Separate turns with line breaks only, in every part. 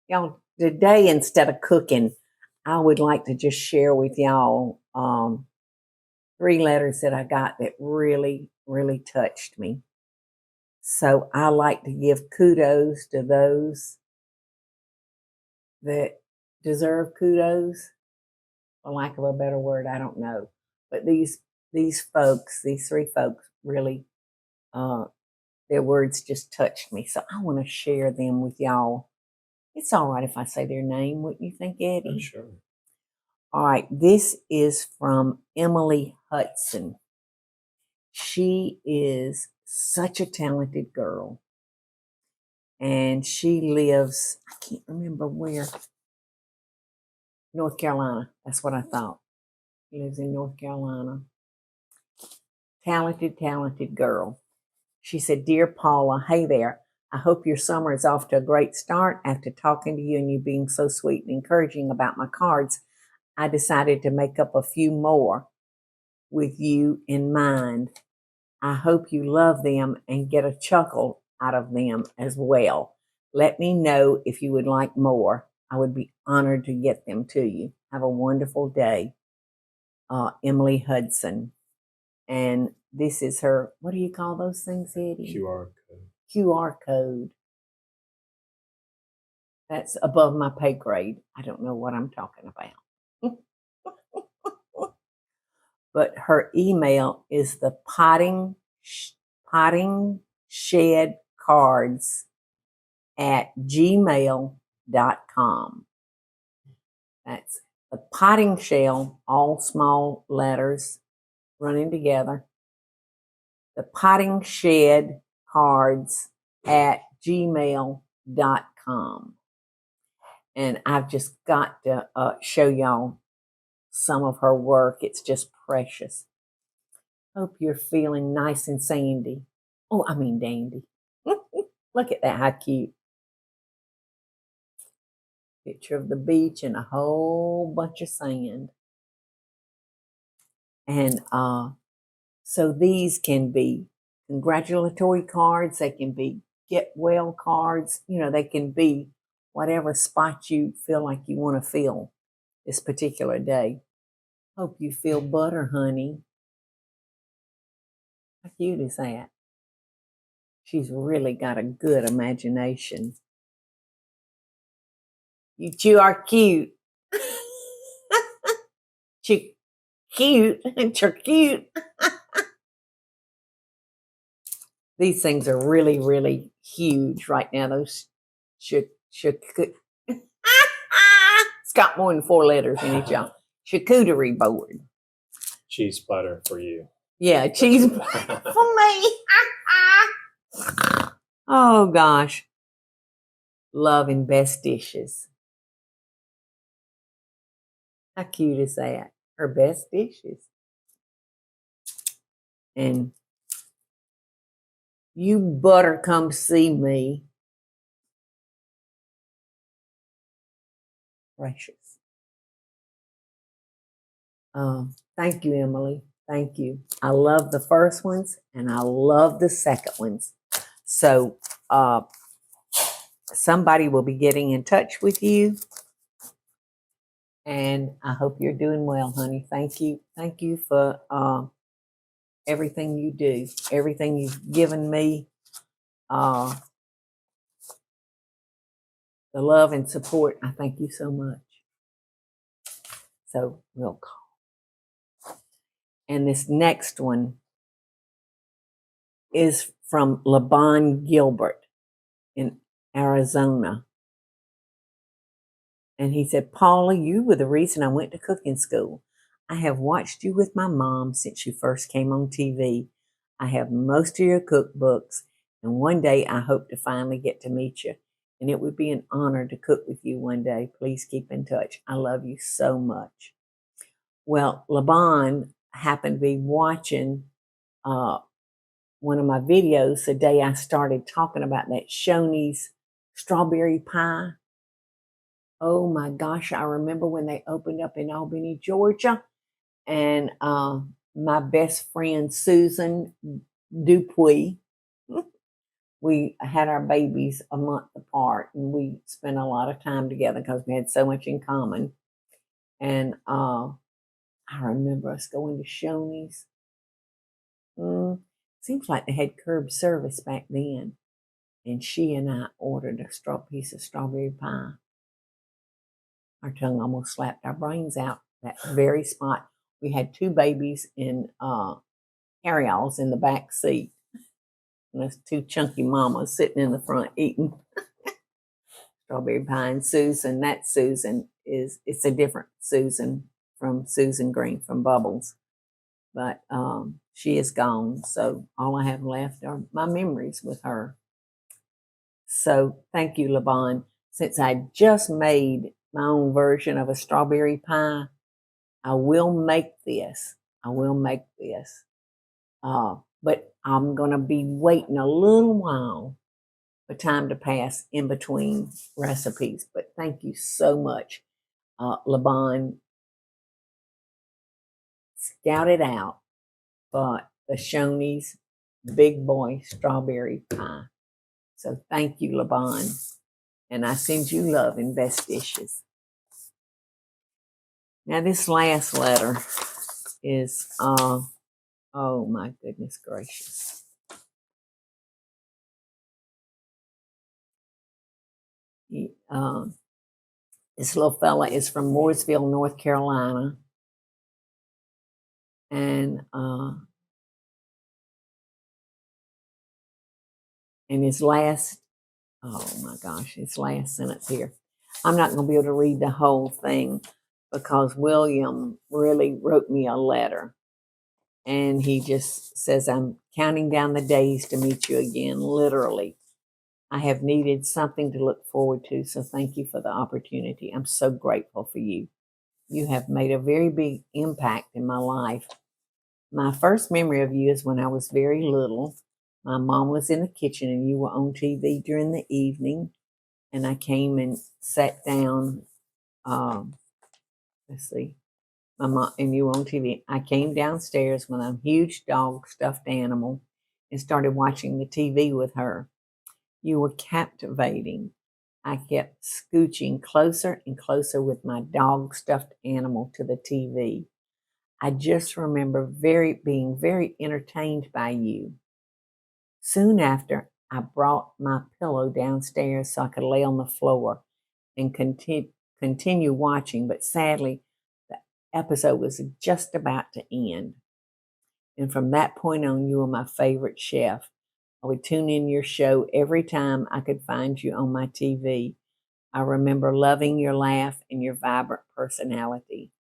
Y'all, today instead of cooking, I would like to just share with y'all 3 letters that I got that really, really touched me. So I like to give kudos to those that deserve kudos, for lack of a better word, I don't know. But these folks, these 3 folks really their words just touched me. So I want to share them with y'all. It's all right if I say their name, wouldn't you think, Eddie?
I'm sure.
All right, this is from Emily Hudson. She is such a talented girl. And she lives, I can't remember where, North Carolina. That's what I thought. She lives in North Carolina. Talented, talented girl. She said, "Dear Paula, hey there. I hope your summer is off to a great start. After talking to you and you being so sweet and encouraging about my cards, I decided to make up a few more with you in mind. I hope you love them and get a chuckle out of them as well. Let me know if you would like more. I would be honored to get them to you. Have a wonderful day." Emily Hudson. And this is her, what do you call those things, Eddie?
QR code.
QR code. That's above my pay grade. I don't know what I'm talking about. But her email is the potting shed cards at gmail.com. That's the potting shell, all small letters running together. The potting shed cards at gmail.com. And I've just got to show y'all some of her work. It's just precious. Hope you're feeling nice and sandy. Oh, I mean dandy. Look at that, how cute. Picture of the beach and a whole bunch of sand. And so these can be congratulatory cards. They can be get well cards. You know, they can be whatever spot you feel like you want to feel this particular day. Hope you feel butter, honey. How cute is that? She's really got a good imagination. You two are cute. Cute. You're cute. These things are really, really huge right now. Those it's got more than 4 letters in it, y'all. Charcuterie board.
Cheese butter for you.
Yeah, cheese butter for me. Oh, gosh. Love and best dishes. How cute is that? Her best dishes. And you butter come see me. Precious. Thank you, Emily. Thank you. I love the first ones and I love the second ones. So somebody will be getting in touch with you. And I hope you're doing well, honey. Thank you. Thank you for everything you do, everything you've given me, the love and support. I thank you so much. So we'll call. And this next one is from Labon Gilbert in Arizona. And he said, "Paula, you were the reason I went to cooking school. I have watched you with my mom since you first came on TV. I have most of your cookbooks, and one day I hope to finally get to meet you. And it would be an honor to cook with you one day. Please keep in touch. I love you so much." Well, Labon happened to be watching one of my videos the day I started talking about that Shoney's strawberry pie. Oh my gosh, I remember when they opened up in Albany, Georgia, and my best friend Susan Dupuy we had our babies a month apart, and we spent a lot of time together because we had so much in common. And I remember us going to Shoney's. Seems like they had curb service back then. And she and I ordered a piece of strawberry pie. Our tongue almost slapped our brains out that very spot. We had two babies in carry-alls in the back seat. And there's two chunky mamas sitting in the front eating strawberry pie. And Susan, that Susan it's a different Susan from Susan Green from Bubbles. But she is gone. So all I have left are my memories with her. So thank you, Labon. Since I just made my own version of a strawberry pie, I will make this. But I'm going to be waiting a little while for time to pass in between recipes. But thank you so much, Labon. Scout it out for the Shoney's Big Boy Strawberry Pie. So thank you, Labon. And I send you love and best wishes. Now this last letter is, oh my goodness gracious. This little fella is from Mooresville, North Carolina. And his last, oh my gosh, his last sentence here. I'm not going to be able to read the whole thing because William really wrote me a letter. And he just says, I'm counting down the days to meet you again, literally. I have needed something to look forward to, so thank you for the opportunity. I'm so grateful for you. You have made a very big impact in my life. My first memory of you is when I was very little. My mom was in the kitchen and you were on TV during the evening. And I came and sat down. Let's see. My mom and you were on TV. I came downstairs with a huge dog stuffed animal and started watching the TV with her. You were captivating. I kept scooching closer and closer with my dog stuffed animal to the TV. I just remember being very entertained by you. Soon after, I brought my pillow downstairs so I could lay on the floor and continue watching, but sadly, the episode was just about to end. And from that point on, you were my favorite chef. I would tune in your show every time I could find you on my TV. I remember loving your laugh and your vibrant personality.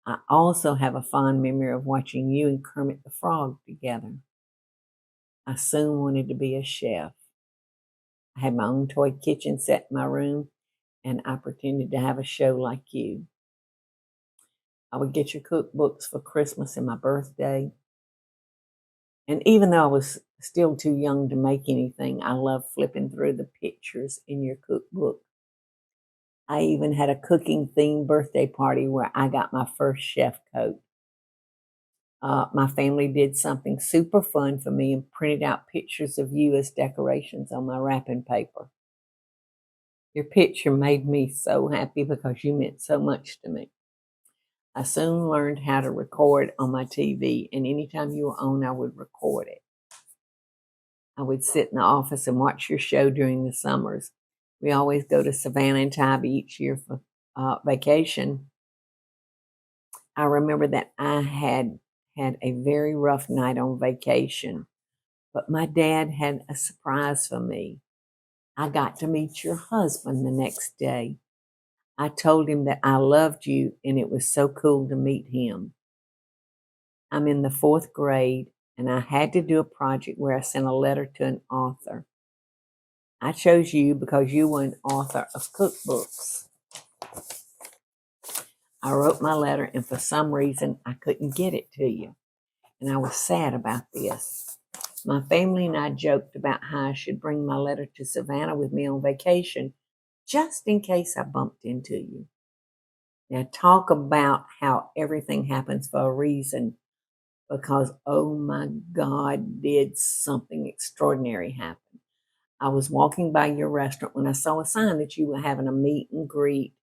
I also have a fond memory of watching you and Kermit the Frog together. I soon wanted to be a chef. I had my own toy kitchen set in my room, and I pretended to have a show like you. I would get your cookbooks for Christmas and my birthday. And even though I was still too young to make anything, I loved flipping through the pictures in your cookbook. I even had a cooking themed birthday party where I got my first chef coat. My family did something super fun for me and printed out pictures of you as decorations on my wrapping paper. Your picture made me so happy because you meant so much to me. I soon learned how to record on my TV, and anytime you were on, I would record it. I would sit in the office and watch your show during the summers. We always go to Savannah and Tybee each year for vacation. I remember that I had a very rough night on vacation, but my dad had a surprise for me. I got to meet your husband the next day. I told him that I loved you and it was so cool to meet him. I'm in the 4th grade and I had to do a project where I sent a letter to an author. I chose you because you were an author of cookbooks. I wrote my letter and for some reason I couldn't get it to you. And I was sad about this. My family and I joked about how I should bring my letter to Savannah with me on vacation just in case I bumped into you. Now talk about how everything happens for a reason. because, oh my God, did something extraordinary happen. I was walking by your restaurant when I saw a sign that you were having a meet and greet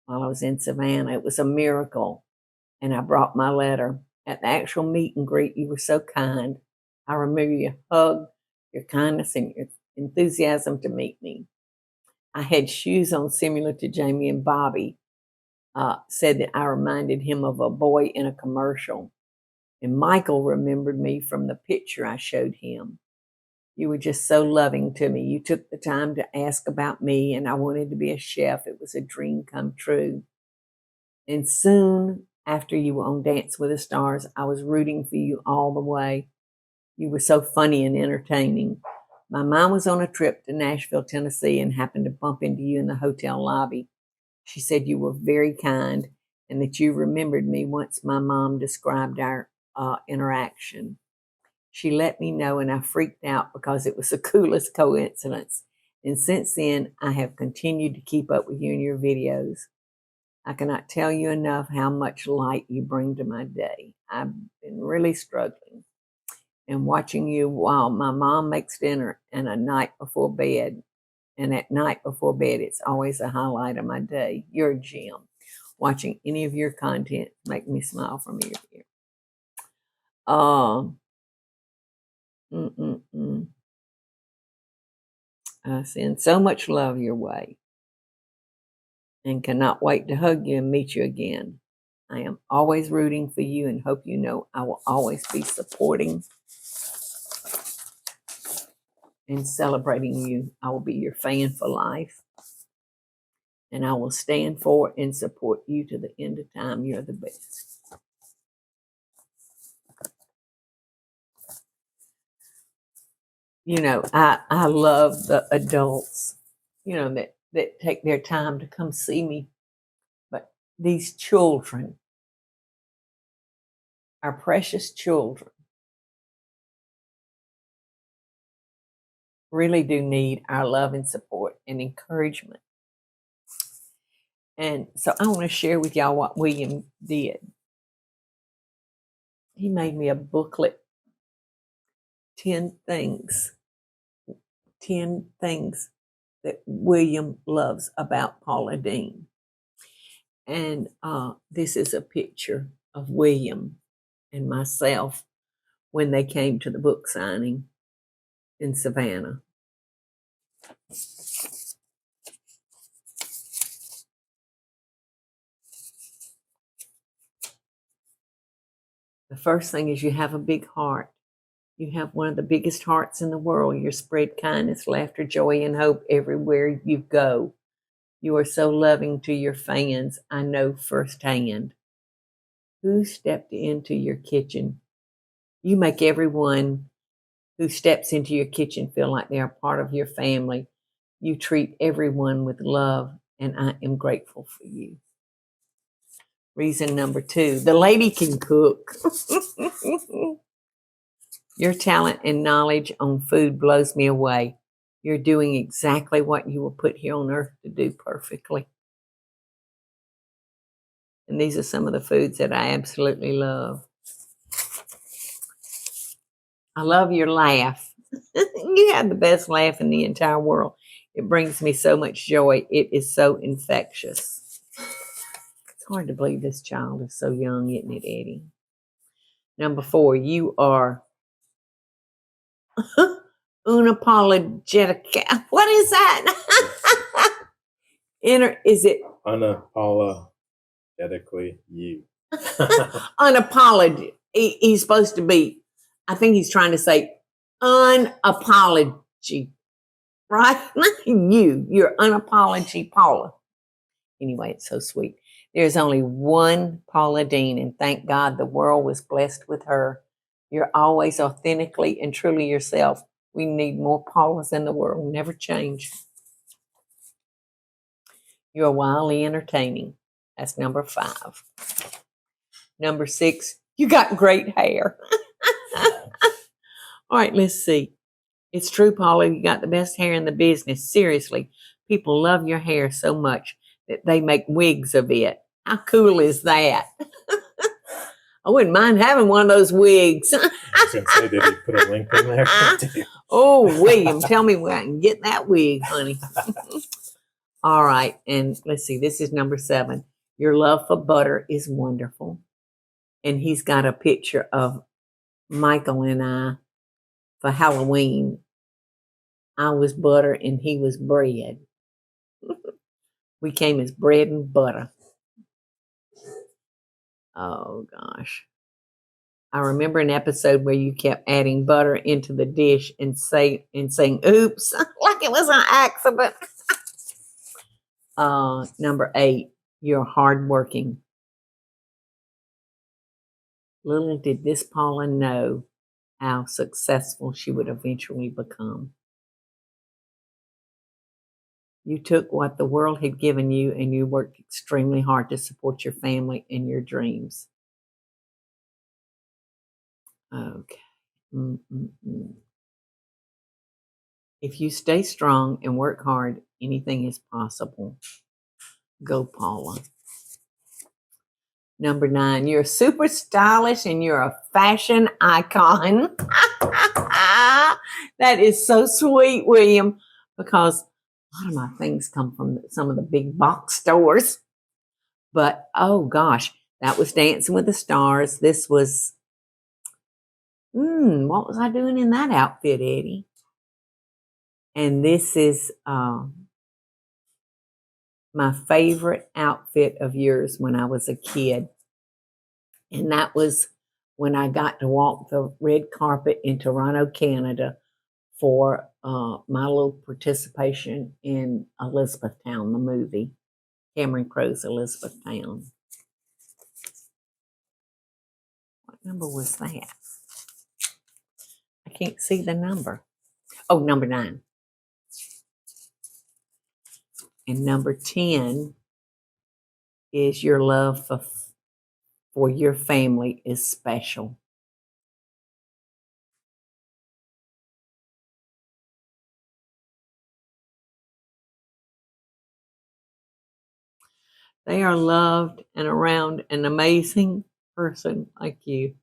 while I was in Savannah. It was a miracle. And I brought my letter. At the actual meet and greet, you were so kind. I remember your hug, your kindness, and your enthusiasm to meet me. I had shoes on similar to Jamie and Bobby. Said that I reminded him of a boy in a commercial. And Michael remembered me from the picture I showed him. You were just so loving to me. You took the time to ask about me, and I wanted to be a chef. It was a dream come true. And soon after you were on Dance with the Stars, I was rooting for you all the way. You were so funny and entertaining. My mom was on a trip to Nashville, Tennessee, and happened to bump into you in the hotel lobby. She said you were very kind and that you remembered me once my mom described our interaction. She let me know, and I freaked out because it was the coolest coincidence. And since then, I have continued to keep up with you in your videos. I cannot tell you enough how much light you bring to my day. I've been really struggling. And watching you while my mom makes dinner and at night before bed, it's always a highlight of my day. You're a gem. Watching any of your content make me smile from ear to ear. I send so much love your way and cannot wait to hug you and meet you again. I am always rooting for you and hope you know I will always be supporting and celebrating you. I will be your fan for life, and I will stand for and support you to the end of time. You're the best. You know, I love the adults, you know, that take their time to come see me. But these children, our precious children, really do need our love and support and encouragement. And so I want to share with y'all what William did. He made me a booklet, 10 things that William loves about Paula Deen. And this is a picture of William and myself when they came to the book signing in Savannah. The first thing is you have a big heart. You have one of the biggest hearts in the world. You spread kindness, laughter, joy, and hope everywhere you go. You are so loving to your fans, I know firsthand. Who stepped into your kitchen? You make everyone who steps into your kitchen feel like they are part of your family. You treat everyone with love, and I am grateful for you. Reason number 2, the lady can cook. Your talent and knowledge on food blows me away. You're doing exactly what you were put here on earth to do perfectly. And these are some of the foods that I absolutely love. I love your laugh. You have the best laugh in the entire world. It brings me so much joy. It is so infectious. It's hard to believe this child is so young, isn't it, Eddie? Number 4, you are unapologetic. What is that? Is it
unapologetically you?
Unapologetic. He's supposed to be, I think he's trying to say unapology, right? You're unapology Paula. Anyway, it's so sweet. There's only one Paula Deen, and thank God the world was blessed with her. You're always authentically and truly yourself. We need more Paulas in the world. Never change. You're wildly entertaining. That's number 5. Number 6, you got great hair. All right, let's see. It's true, Paula, you got the best hair in the business. Seriously, people love your hair so much that they make wigs of it. How cool is that? I wouldn't mind having one of those wigs.
I was going to say, did he put a link in there?
Oh, William, tell me where I can get that wig, honey. All right, and let's see. This is number 7. Your love for butter is wonderful. And he's got a picture of Michael and I for Halloween. I was butter and he was bread. We came as bread and butter. Oh, gosh. I remember an episode where you kept adding butter into the dish and saying, oops, like it was an accident. Number 8, you're hardworking. Little did this Paula know how successful she would eventually become. You took what the world had given you and you worked extremely hard to support your family and your dreams. Okay. If you stay strong and work hard, anything is possible. Go, Paula. Number 9, you're super stylish and you're a fashion icon. That is so sweet, William, because a lot of my things come from some of the big box stores. But, oh gosh, that was Dancing with the Stars. This was, what was I doing in that outfit, Eddie? And this is my favorite outfit of yours when I was a kid. And that was when I got to walk the red carpet in Toronto, Canada for my little participation in Elizabethtown, the movie, Cameron Crowe's Elizabethtown. What number was that? I can't see the number. Oh, number 9. And number 10 is your love for your family is special. They are loved and around an amazing person like you.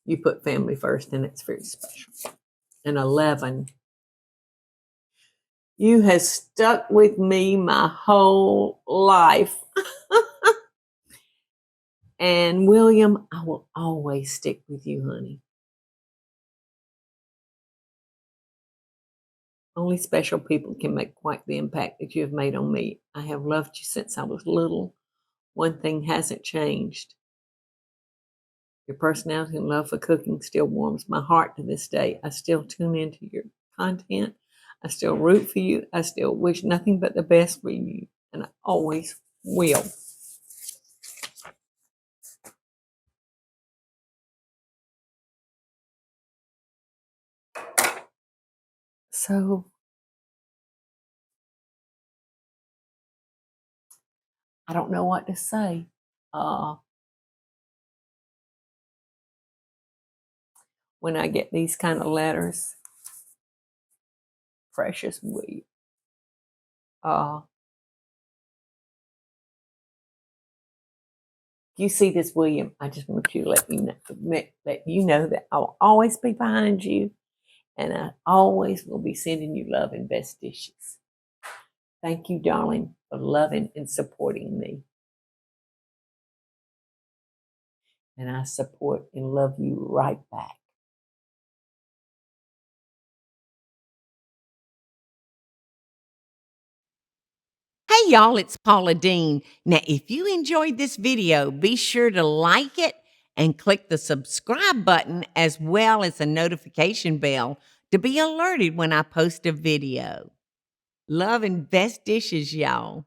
You put family first, and it's very special. And 11, you have stuck with me my whole life. And William, I will always stick with you, honey. Only special people can make quite the impact that you have made on me. I have loved you since I was little. One thing hasn't changed. Your personality and love for cooking still warms my heart to this day. I still tune into your content. I still root for you. I still wish nothing but the best for you. And I always will. So, I don't know what to say. When I get these kind of letters, precious William. You see this, William, I just want you to let you know that I'll always be behind you, and I always will be sending you love and best dishes. Thank you, darling, for loving and supporting me. And I support and love you right back. Hey y'all, it's Paula Deen. Now, if you enjoyed this video, be sure to like it and click the subscribe button as well as the notification bell to be alerted when I post a video. Love and best dishes, y'all.